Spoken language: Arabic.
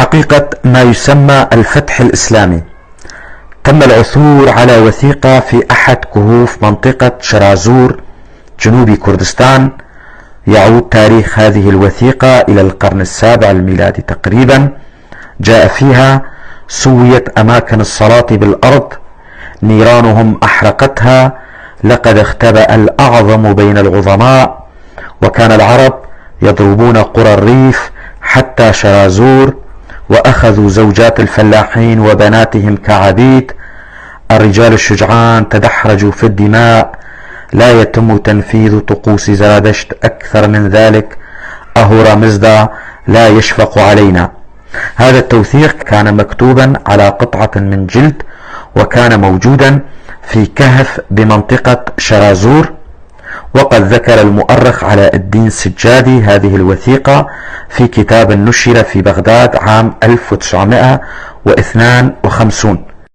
حقيقة ما يسمى الفتح الإسلامي. تم العثور على وثيقة في أحد كهوف منطقة شرازور جنوب كردستان. يعود تاريخ هذه الوثيقة إلى القرن السابع الميلادي تقريبا. جاء فيها: سويت أماكن الصلاة بالأرض، نيرانهم أحرقتها، لقد اختبأ الأعظم بين العظماء، وكان العرب يضربون قرى الريف حتى شرازور، وأخذوا زوجات الفلاحين وبناتهم كعبيد. الرجال الشجعان تدحرجوا في الدماء، لا يتم تنفيذ طقوس زرادشت أكثر من ذلك. أهورا مزدا لا يشفق علينا. هذا التوثيق كان مكتوبا على قطعة من جلد، وكان موجودا في كهف بمنطقة شرازور. وقد ذكر المؤرخ علاء الدين السجادي هذه الوثيقة في كتاب نشر في بغداد عام 1952.